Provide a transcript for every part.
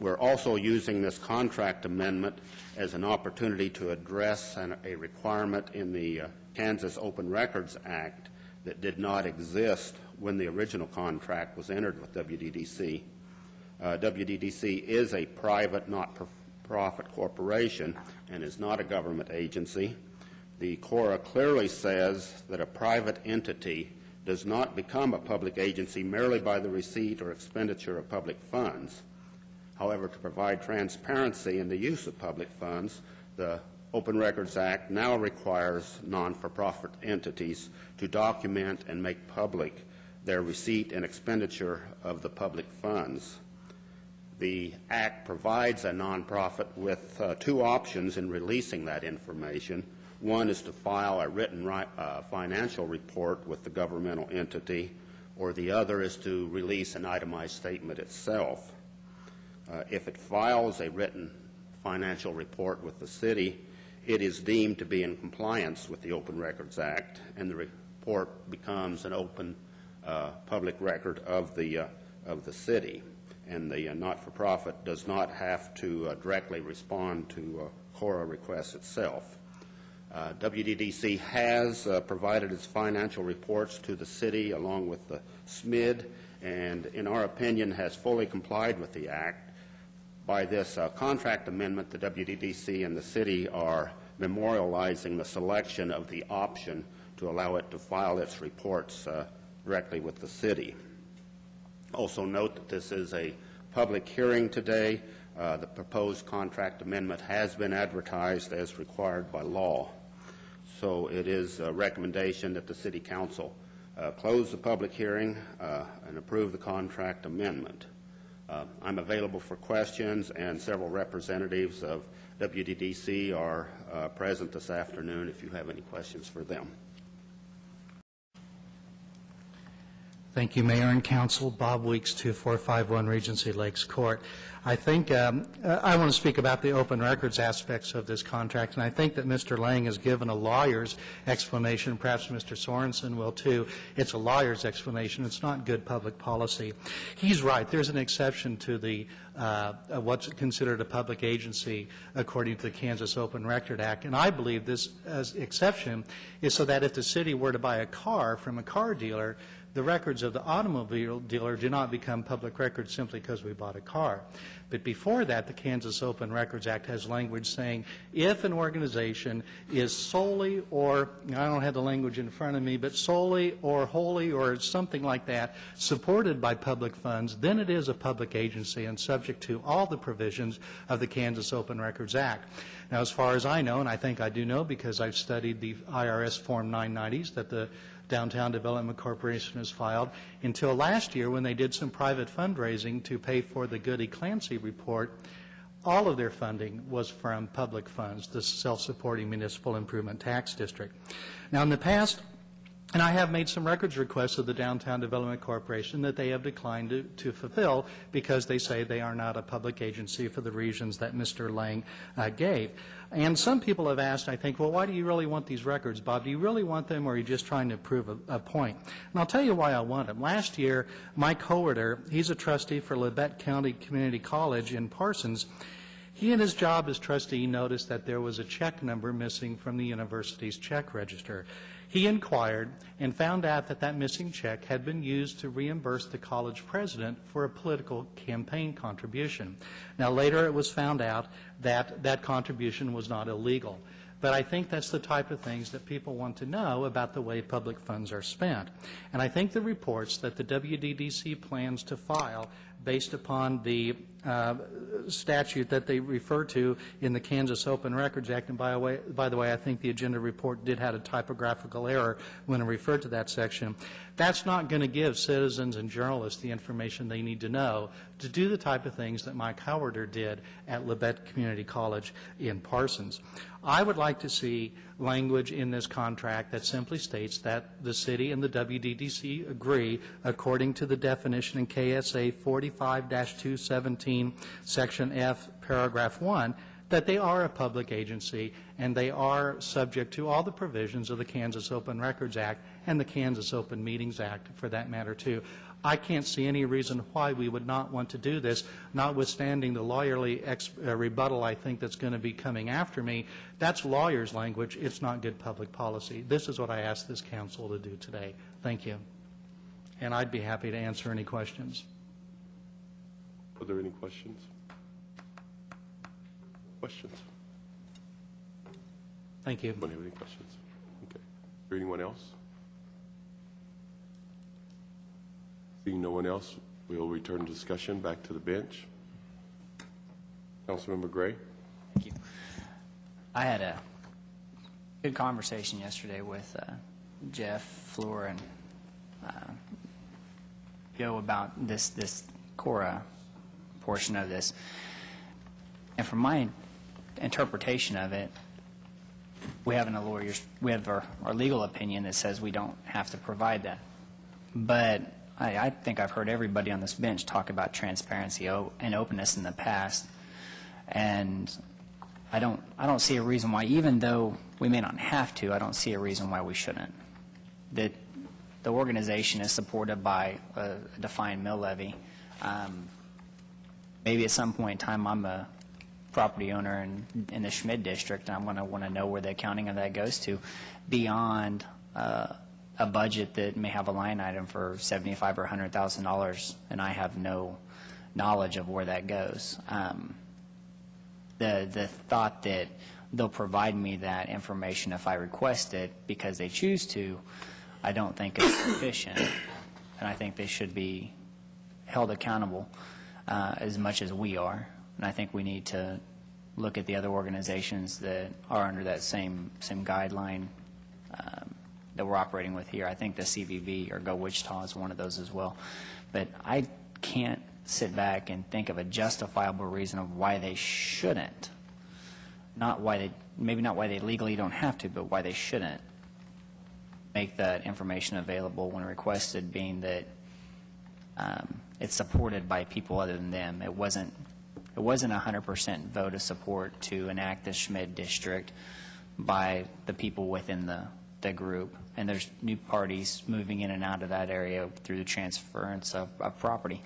We're also using this contract amendment as an opportunity to address a requirement in the Kansas Open Records Act that did not exist when the original contract was entered with WDDC. WDDC is a private, not-for-profit corporation and is not a government agency. The KORA clearly says that a private entity does not become a public agency merely by the receipt or expenditure of public funds. However, to provide transparency in the use of public funds, the Open Records Act now requires non-for-profit entities to document and make public their receipt and expenditure of the public funds. The Act provides a nonprofit with two options in releasing that information. One is to file a written financial report with the governmental entity, or the other is to release an itemized statement itself. If it files a written financial report with the city, it is deemed to be in compliance with the Open Records Act, and the report becomes an open public record of the city, and the not-for-profit does not have to directly respond to KORA requests itself. WDDC has provided its financial reports to the city along with the SMID, and in our opinion has fully complied with the Act. By this contract amendment, the WDDC and the city are memorializing the selection of the option to allow it to file its reports directly with the city. Also note that this is a public hearing today. The proposed contract amendment has been advertised as required by law. So it is a recommendation that the City Council close the public hearing and approve the contract amendment. I'm available for questions, and several representatives of WDDC are present this afternoon if you have any questions for them. Thank you, Mayor and Council. Bob Weeks, 2451 Regency Lakes Court. I think I want to speak about the open records aspects of this contract, and I think that Mr. Lang has given a lawyer's explanation. Perhaps Mr. Sorensen will too. It's a lawyer's explanation. It's not good public policy. He's right. There's an exception to the what's considered a public agency according to the Kansas Open Record Act, and I believe this exception is so that if the city were to buy a car from a car dealer, the records of the automobile dealer do not become public records simply because we bought a car. But before that, the Kansas Open Records Act has language saying if an organization is solely or, I don't have the language in front of me, but solely or wholly or something like that supported by public funds, then it is a public agency and subject to all the provisions of the Kansas Open Records Act. Now, as far as I know, and I think I do know because I've studied the IRS Form 990s that the Downtown Development Corporation has filed, until last year when they did some private fundraising to pay for the Goody-Clancy report, all of their funding was from public funds, the Self-Supporting Municipal Improvement Tax District. Now, in the past, and I have made some records requests of the Downtown Development Corporation that they have declined to fulfill because they say they are not a public agency for the reasons that Mr. Lang gave. And some people have asked, I think, well, why do you really want these records, Bob? Do you really want them, or are you just trying to prove a point? And I'll tell you why I want them. Last year, Mike Howarder, he's a trustee for Labette County Community College in Parsons. He, in his job as trustee, noticed that there was a check number missing from the university's check register. He inquired and found out that that missing check had been used to reimburse the college president for a political campaign contribution. Now, later it was found out that that contribution was not illegal. But I think that's the type of things that people want to know about the way public funds are spent. And I think the reports that the WDDC plans to file based upon the statute that they refer to in the Kansas Open Records Act, and by the way, I think the agenda report did have a typographical error when it referred to that section. That's not going to give citizens and journalists the information they need to know to do the type of things that Mike Howarder did at Labette Community College in Parsons. I would like to see language in this contract that simply states that the city and the WDDC agree, according to the definition in KSA 45-217, Section F, Paragraph 1, that they are a public agency and they are subject to all the provisions of the Kansas Open Records Act and the Kansas Open Meetings Act, for that matter, too. I can't see any reason why we would not want to do this, notwithstanding the lawyerly rebuttal I think that's going to be coming after me. That's lawyers' language. It's not good public policy. This is what I asked this council to do today. Thank you. And I'd be happy to answer any questions. Are there any questions? Questions? Thank you. Anyone have any questions? Okay. Is there anyone else? Seeing no one else, we'll return discussion back to the bench. Councilmember Gray. Thank you. I had a good conversation yesterday with Jeff Fleur and Joe about this Cora portion of this. And from my interpretation of it, we have our legal opinion that says we don't have to provide that. But I think I've heard everybody on this bench talk about transparency and openness in the past, and I don't see a reason why, even though we may not have to, I don't see a reason why we shouldn't. That the organization is supported by a defined mill levy. Maybe at some point in time I'm a property owner in the Schmid district, and I'm going to want to know where the accounting of that goes to beyond a budget that may have a line item for $75,000 or $100,000, and I have no knowledge of where that goes. The thought that they'll provide me that information if I request it because they choose to, I don't think is sufficient, and I think they should be held accountable as much as we are. And I think we need to look at the other organizations that are under that same guideline that we're operating with here. I think the CVB or Go Wichita is one of those as well. But I can't sit back and think of a justifiable reason of why they shouldn't. Maybe not why they legally don't have to, but why they shouldn't make that information available when requested, being that it's supported by people other than them. It wasn't a 100% vote of support to enact the Schmid district by the people within the group, and there's new parties moving in and out of that area through the transference of property,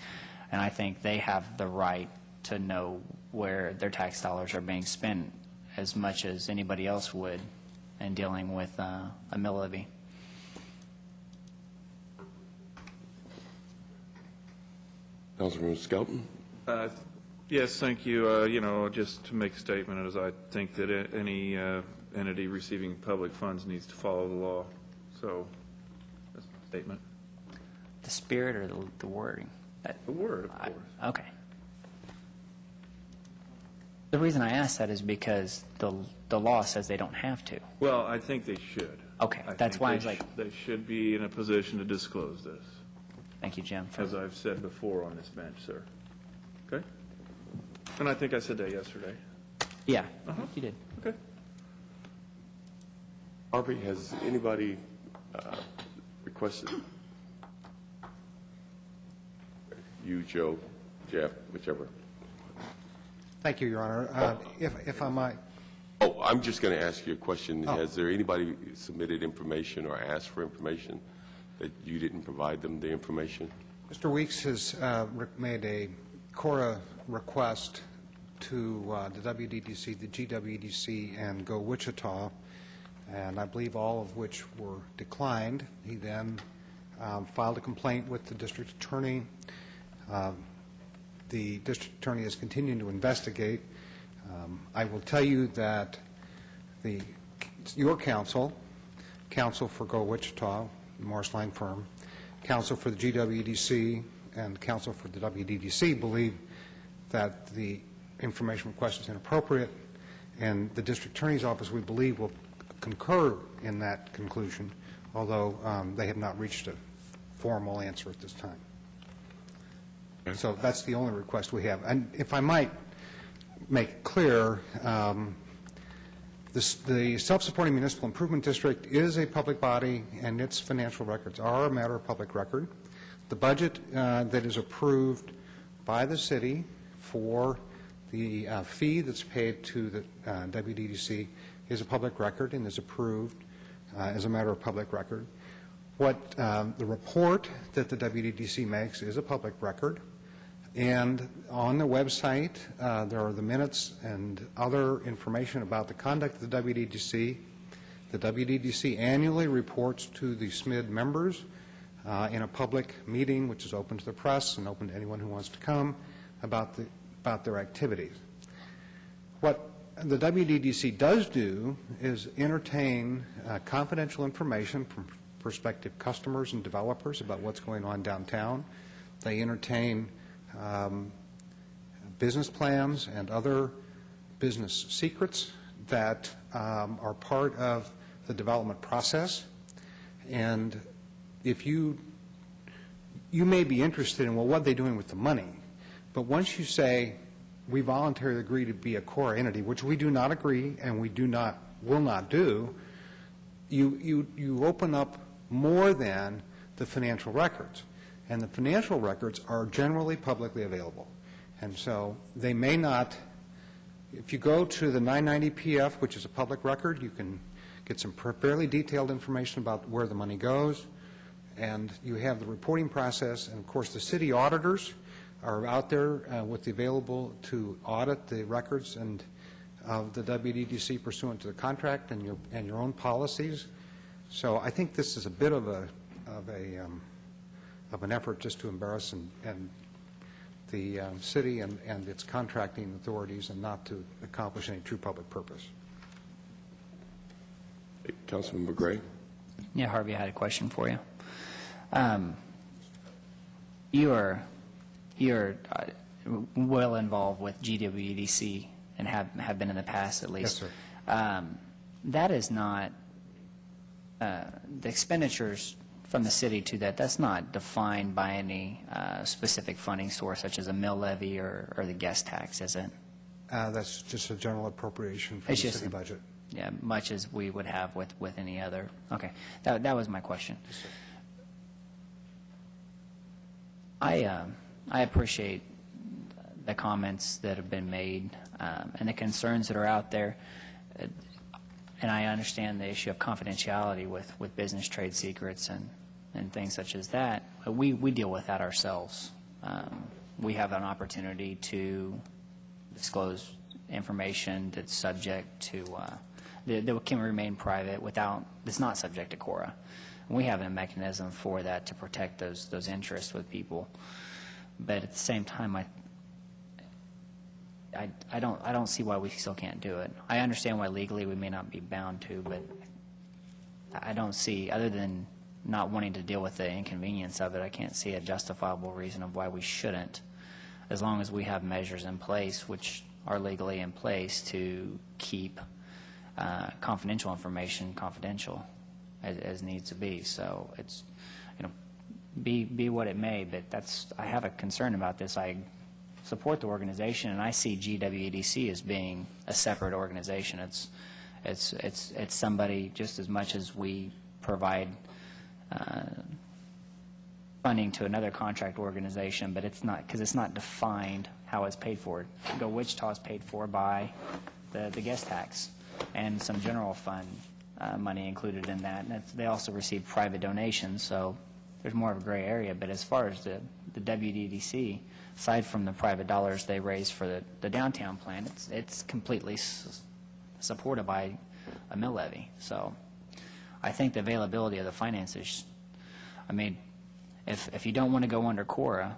and I think they have the right to know where their tax dollars are being spent as much as anybody else would in dealing with a mill levy. Councilmember Skelton. Yes, thank you. Just to make a statement, as I think that any entity receiving public funds needs to follow the law. So that's my statement. The spirit or the wording? The word, of course. Okay. The reason I ask that is because the law says they don't have to. Well, I think they should. Okay, that's why I was like... They should be in a position to disclose this, Thank you, Jim. as I've said before on this bench, sir. Okay? And I think I said that yesterday. Yeah, you did. Okay. Harvey, has anybody requested? You, Joe, Jeff, whichever. Thank you, Your Honor. If I might. Oh, I'm just going to ask you a question. Has there anybody submitted information or asked for information that you didn't provide them the information? Mr. Weeks has made a Cora request to the WDDC, the GWDC, and Go Wichita, and I believe all of which were declined. He then filed a complaint with the district attorney. The district attorney is continuing to investigate. I will tell you that your counsel for Go Wichita, Morris Lang firm, counsel for the GWDC, and counsel for the WDDC believe that the information request is inappropriate, and the district attorney's office, we believe, will concur in that conclusion, although they have not reached a formal answer at this time. So that's the only request we have. And if I might make it clear, the Self-Supporting Municipal Improvement District is a public body, and its financial records are a matter of public record. The budget that is approved by the city for the fee that's paid to the WDDC is a public record and is approved as a matter of public record. What the report that the WDDC makes is a public record, and on the website there are the minutes and other information about the conduct of the WDDC. The WDDC annually reports to the SMID members in a public meeting, which is open to the press and open to anyone who wants to come, about their activities. What the WDDC does do is entertain confidential information from prospective customers and developers about what's going on downtown. They entertain business plans and other business secrets that are part of the development process. And if you may be interested in, well, what are they doing with the money? But once you say, we voluntarily agree to be a core entity, which we do not agree and we will not do, you open up more than the financial records. And the financial records are generally publicly available. And so they may not, if you go to the 990 PF, which is a public record, you can get some fairly detailed information about where the money goes. And you have the reporting process. And, of course, the city auditors are out there with the available to audit the records and of the WDDC pursuant to the contract and your own policies. So I think this is a bit of an effort just to embarrass and the city and its contracting authorities, and not to accomplish any true public purpose. Councilman Gray? Yeah, Harvey, I had a question for you. You're well involved with GWDC and have been in the past, at least. Yes, sir. That is not the expenditures from the city to that's not defined by any specific funding source, such as a mill levy or the guest tax, is it? That's just a general appropriation from the city budget. Yeah, much as we would have with any other. Okay, that was my question. Yes, sir. I appreciate the comments that have been made and the concerns that are out there, and I understand the issue of confidentiality with business trade secrets and things such as that. But we deal with that ourselves. We have an opportunity to disclose information that's subject to that can remain private that's not subject to CORA. We have a mechanism for that to protect those interests with people. But at the same time, I don't see why we still can't do it. I understand why legally we may not be bound to, but I don't see, other than not wanting to deal with the inconvenience of it, I can't see a justifiable reason of why we shouldn't, as long as we have measures in place which are legally in place to keep confidential information confidential as needs to be. So it's, be what it may, but I have a concern about this. I support the organization, and I see GWDC as being a separate organization. It's somebody just as much as we provide funding to another contract organization, but it's not, because it's not defined how it's paid for. Go Wichita is paid for by the guest tax and some general fund money included in that. And they also receive private donations, so there's more of a gray area. But as far as the WDDC, aside from the private dollars they raise for the downtown plan, it's completely supported by a mill levy. So I think the availability of the finances, I mean, if you don't want to go under CORA,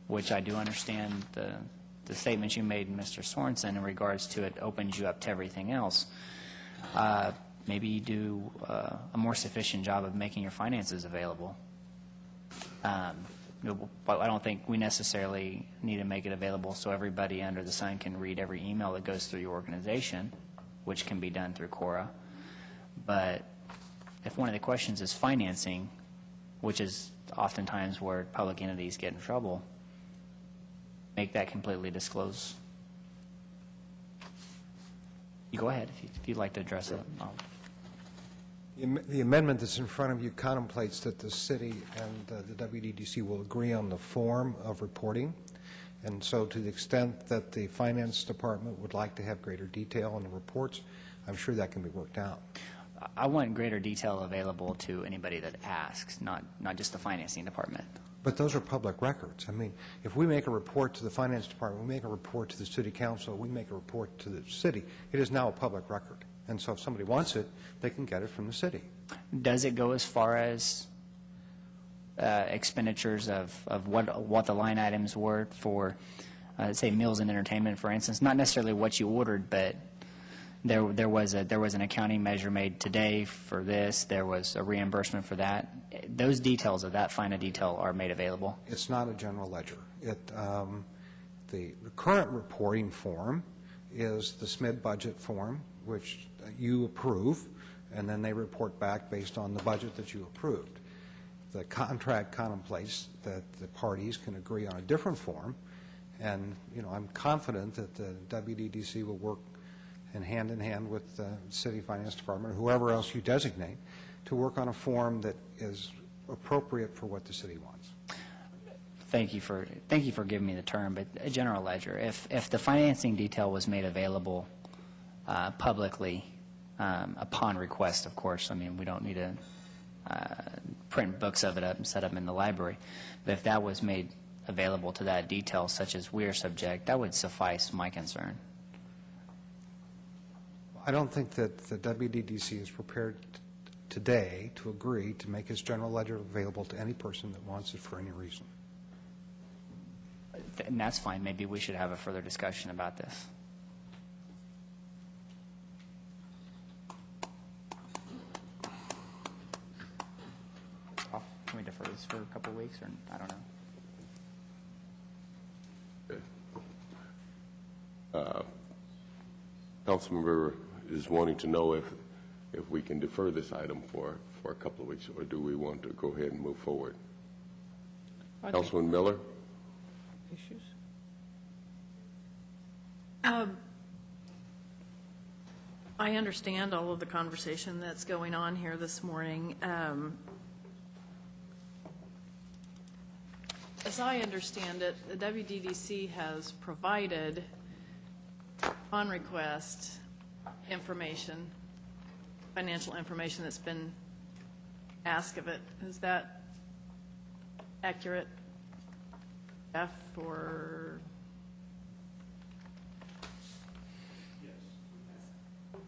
which I do understand the statements you made, Mr. Sorensen, in regards to it opens you up to everything else, maybe you do a more sufficient job of making your finances available. But I don't think we necessarily need to make it available so everybody under the sun can read every email that goes through your organization, which can be done through CORA. But if one of the questions is financing, which is oftentimes where public entities get in trouble, make that completely disclosed. You go ahead if you'd like to address it. The amendment that's in front of you contemplates that the city and the WDDC will agree on the form of reporting. And so to the extent that the finance department would like to have greater detail on the reports, I'm sure that can be worked out. I want greater detail available to anybody that asks, not just the financing department. But those are public records. I mean, if we make a report to the Finance Department, we make a report to the City Council, we make a report to the city, it is now a public record. And so if somebody wants it, they can get it from the city. Does it go as far as expenditures of what the line items were for, say, meals and entertainment, for instance? Not necessarily what you ordered, but there was an accounting measure made today for this. There was a reimbursement for that. Those details of that fine detail are made available. It's not a general ledger. The current reporting form is the SMID budget form, which you approve, and then they report back based on the budget that you approved. The contract contemplates that the parties can agree on a different form, and I'm confident that the WDDC will work in hand with the City Finance Department or whoever else you designate to work on a form that is appropriate for what the city wants. Thank you for giving me the term, but a general ledger. If the financing detail was made available publicly upon request, of course. I mean, we don't need to print books of it up and set them in the library. But if that was made available to that detail, such as we are subject, that would suffice my concern. I don't think that the WDDC is prepared today to agree to make its general ledger available to any person that wants it for any reason. And that's fine. Maybe we should have a further discussion about this. Can we defer this for a couple of weeks, or I don't know? Councilmember is wanting to know if we can defer this item for a couple of weeks, or do we want to go ahead and move forward? Councilman Miller? Issues? I understand all of the conversation that's going on here this morning. As I understand it, the WDDC has provided, on request, information, financial information that's been asked of it. Is that accurate, Jeff, or? Yes.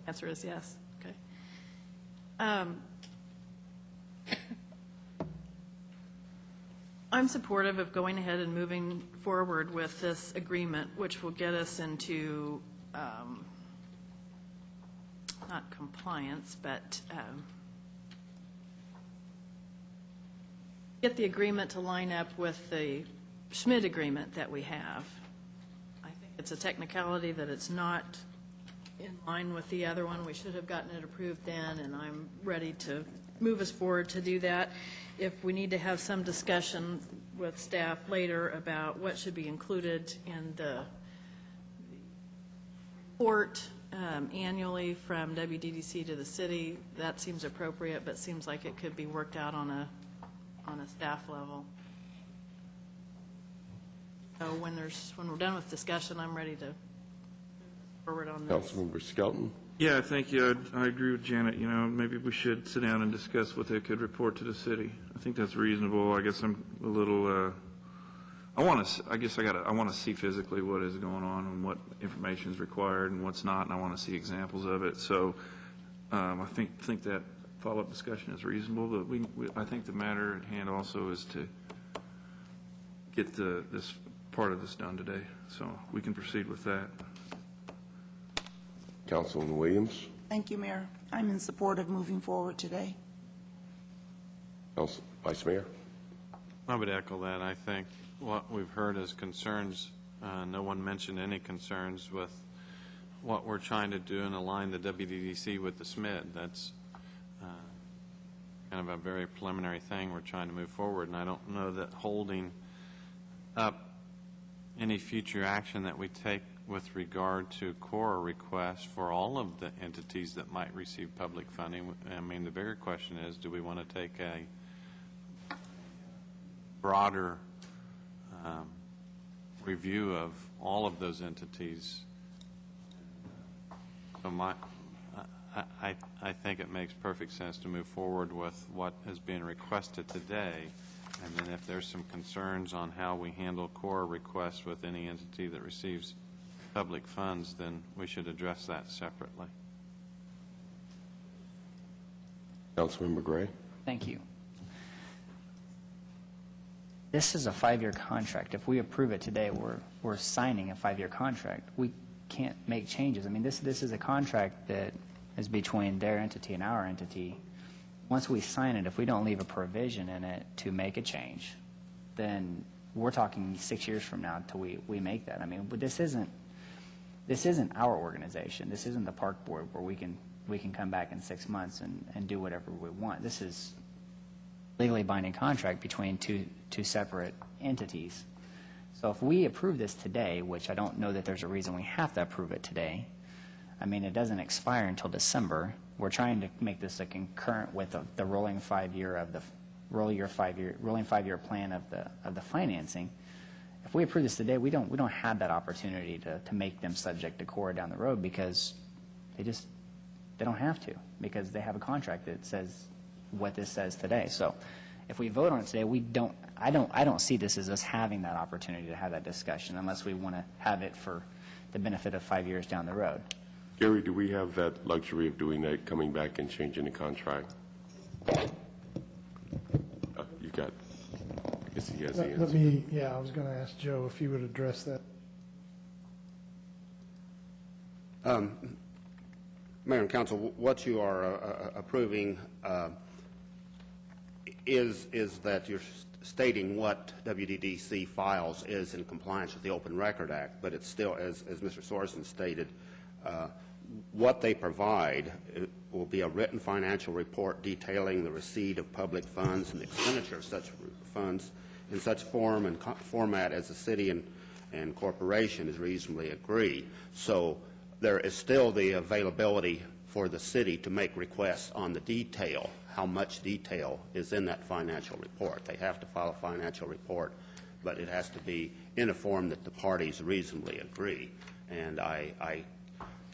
Answer is yes. Okay. I'm supportive of going ahead and moving forward with this agreement, which will get us into not compliance, but get the agreement to line up with the Schmidt agreement that we have. I think it's a technicality that it's not in line with the other one. We should have gotten it approved then, and I'm ready to move us forward to do that. If we need to have some discussion with staff later about what should be included in the report annually from WDDC to the city, that seems appropriate, but seems like it could be worked out on a staff level. So when we're done with discussion, I'm ready to move forward on this. Councilmember Skelton? Yeah, thank you. I agree with Janet. Maybe we should sit down and discuss what they could report to the city. I think that's reasonable. I guess I'm a little, I want to see physically what is going on and what information is required and what's not, and I want to see examples of it. So I think that follow-up discussion is reasonable, but I think the matter at hand also is to get this part of this done today. So we can proceed with that. Councilman Williams? Thank you, Mayor. I'm in support of moving forward today. Vice Mayor? I would echo that. I think what we've heard is concerns. No one mentioned any concerns with what we're trying to do and align the WDDC with the SMID. That's kind of a very preliminary thing we're trying to move forward, and I don't know that holding up any future action that we take with regard to core requests for all of the entities that might receive public funding. I mean, the bigger question is, do we want to take a broader review of all of those entities? So I think it makes perfect sense to move forward with what is being requested today, and then if there's some concerns on how we handle core requests with any entity that receives public funds, then we should address that separately. Councilmember Gray? Thank you. This is a 5-year contract. If we approve it today, we're signing a 5-year contract. We can't make changes. I mean, this is a contract that is between their entity and our entity. Once we sign it, if we don't leave a provision in it to make a change, then we're talking 6 years from now until we make that. I mean, but this isn't our organization. This isn't the park board where we can come back in 6 months and do whatever we want. This is legally binding contract between two separate entities. So if we approve this today, which I don't know that there's a reason we have to approve it today, I mean, it doesn't expire until December. We're trying to make this a concurrent with the rolling 5-year plan of the financing. If we approve this today, we don't have that opportunity to make them subject to core down the road, because they don't have to, because they have a contract that says what this says today. So if we vote on it today, I don't see this as us having that opportunity to have that discussion unless we want to have it for the benefit of 5 years down the road. Gary, do we have that luxury of doing that, coming back and changing the contract? You got, I guess he has the answer. I was going to ask Joe if he would address that. Mayor and Council, what you are approving is that you're stating what WDDC files is in compliance with the Open Record Act, but it's still, as Mr. Sorensen stated, what they provide will be a written financial report detailing the receipt of public funds and the expenditure of such funds in such form and format as the city and corporation is reasonably agree. So there is still the availability for the city to make requests on the detail, how much detail is in that financial report. They have to file a financial report, but it has to be in a form that the parties reasonably agree. And I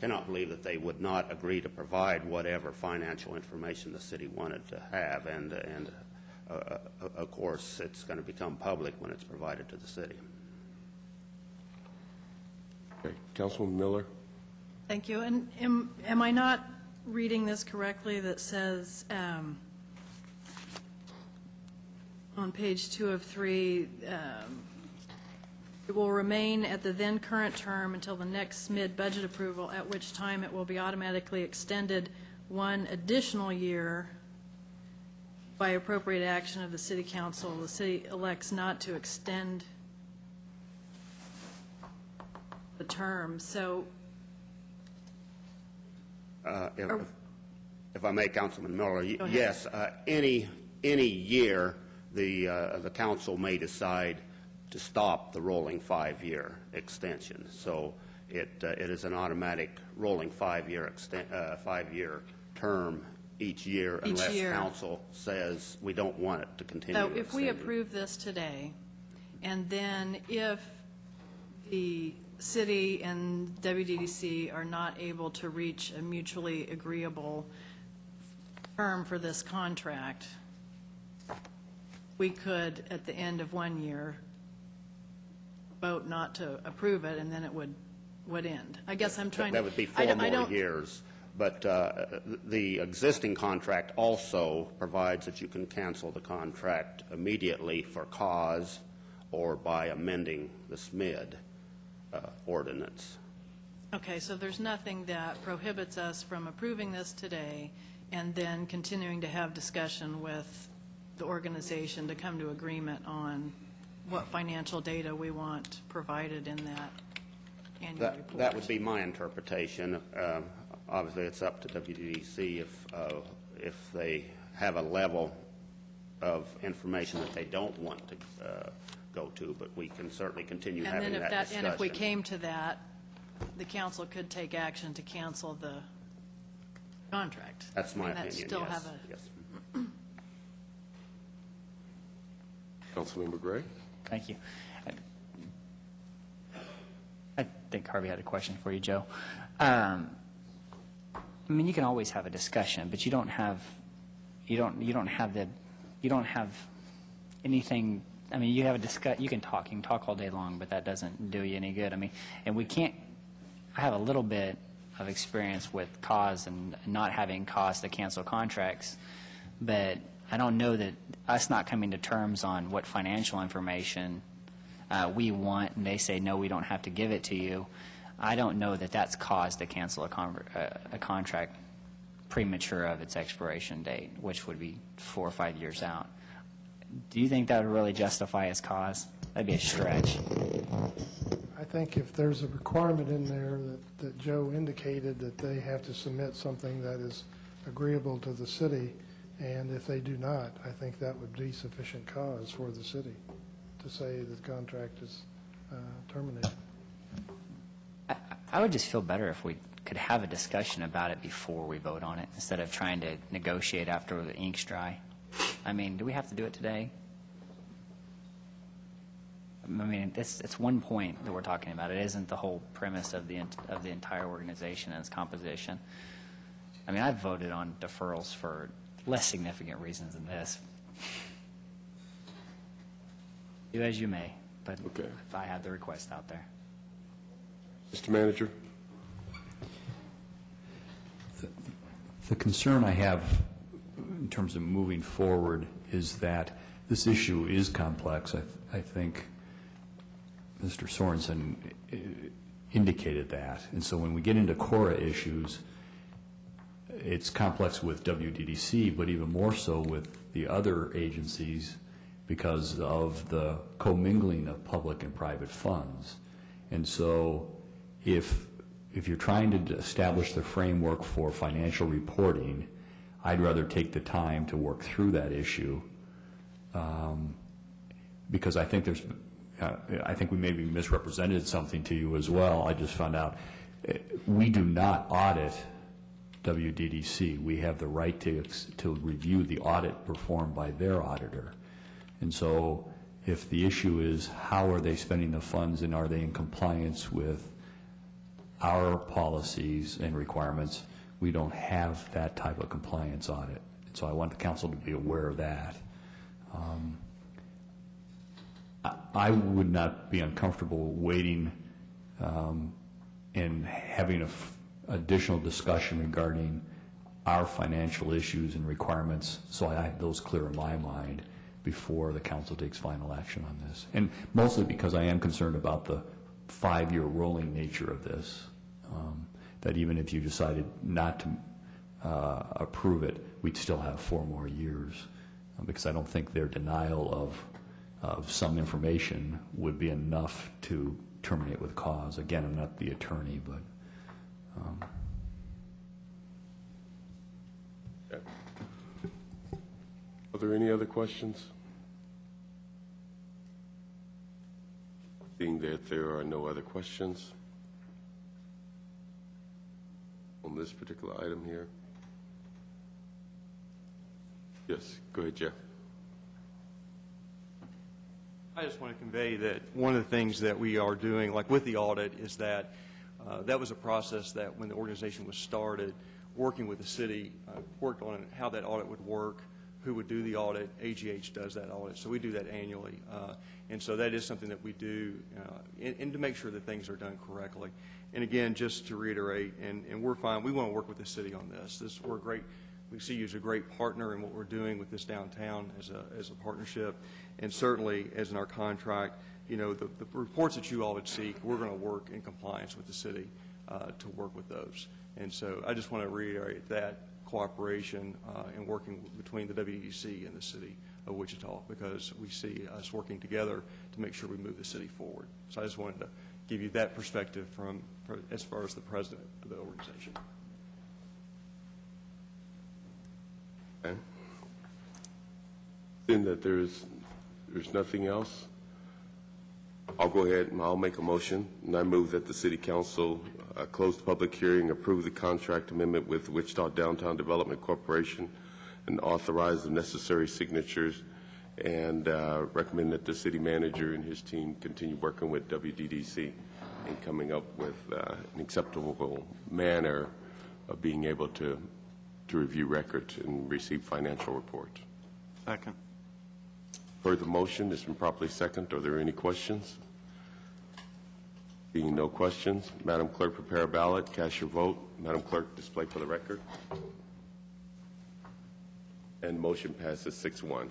cannot believe that they would not agree to provide whatever financial information the city wanted to have. And of course, it's going to become public when it's provided to the city. Okay. Councilwoman Miller? Thank you. And am I not reading this correctly that says on page 2 of 3, it will remain at the then current term until the next SMID budget approval, at which time it will be automatically extended 1 additional year by appropriate action of the city council. The city elects not to extend the term. So if I may, Councilman Miller, yes, any year the council may decide to stop the rolling 5-year extension. So it is an automatic rolling 5-year term each year unless council says we don't want it to continue. So if we approve this today, and then if the city and WDDC are not able to reach a mutually agreeable term for this contract, we could, at the end of 1 year, vote not to approve it, and then it would end. I guess I'm trying to... That would be 4 more years. But the existing contract also provides that you can cancel the contract immediately for cause or by amending the SMID ordinance. Okay, so there's nothing that prohibits us from approving this today and then continuing to have discussion with the organization to come to agreement on what financial data we want provided in that annual report. That would be my interpretation. Obviously, it's up to WDDC if they have a level of information that they don't want to go to, but we can certainly continue having that discussion. And if we came to that, the council could take action to cancel the contract. That's my opinion, still yes. have a... Yes. Councilmember Gray? Thank you. I think Harvey had a question for you, Joe. I mean, you can always have a discussion, but you don't have anything. I mean, you can talk all day long, but that doesn't do you any good. I mean, and I have a little bit of experience with cause and not having cause to cancel contracts, but I don't know that us not coming to terms on what financial information we want, and they say, no, we don't have to give it to you, I don't know that that's cause to cancel a contract premature of its expiration date, which would be 4 or 5 years out. Do you think that would really justify as cause? That'd be a stretch. I think if there's a requirement in there that Joe indicated that they have to submit something that is agreeable to the city, and if they do not, I think that would be sufficient cause for the city to say that the contract is terminated. I would just feel better if we could have a discussion about it before we vote on it, instead of trying to negotiate after the ink's dry. I mean, do we have to do it today? I mean, it's one point that we're talking about. It isn't the whole premise of the entire organization and its composition. I mean, I've voted on deferrals for less significant reasons than this. Do as you may, but Okay. if I have the request out there. Mr. Manager? The concern I have in terms of moving forward is that this issue is complex. I think Mr. Sorensen indicated that. And so when we get into CORA issues, it's complex with WDDC, but even more so with the other agencies because of the commingling of public and private funds. And so if you're trying to establish the framework for financial reporting, I'd rather take the time to work through that issue because I think I think we maybe misrepresented something to you as well. I just found out we do not audit WDDC. We have the right to review the audit performed by their auditor. And so if the issue is how are they spending the funds and are they in compliance with our policies and requirements, we don't have that type of compliance audit. And so I want the council to be aware of that. I would not be uncomfortable waiting and having an additional discussion regarding our financial issues and requirements so I have those clear in my mind before the council takes final action on this. And mostly because I am concerned about the 5-year rolling nature of this, that even if you decided not to approve it, we'd still have 4 more years because I don't think their denial of some information would be enough to terminate with cause. Again, I'm not the attorney, but Okay. Are there any other questions? Seeing that there are no other questions on this particular item here. Yes, go ahead, Jeff. I just want to convey that one of the things that we are doing, like with the audit, is that that was a process that when the organization was started, working with the city, worked on how that audit would work, who would do the audit. AGH does that audit, so we do that annually. And so that is something that we do and to make sure that things are done correctly. And again, just to reiterate, and we're fine, we want to work with the city on this. We're great. We see you as a great partner in what we're doing with this downtown as a partnership. And certainly, as in our contract, you know, the reports that you all would seek, we're going to work in compliance with the city to work with those. And so I just want to reiterate that cooperation and working between the WDC and the city of Wichita, because we see us working together to make sure we move the city forward. So I just wanted to give you that perspective from as far as the president of the organization. Okay. Seeing that there's nothing else, I'll go ahead and I'll make a motion, and I move that the City Council close the public hearing, approve the contract amendment with Wichita Downtown Development Corporation, and authorize the necessary signatures, and recommend that the city manager and his team continue working with WDDC in coming up with an acceptable manner of being able to review records and receive financial reports. Second. Further motion has been properly seconded. Are there any questions? Being no questions, Madam Clerk, prepare a ballot, cast your vote. Madam Clerk, display for the record. And motion passes 6-1.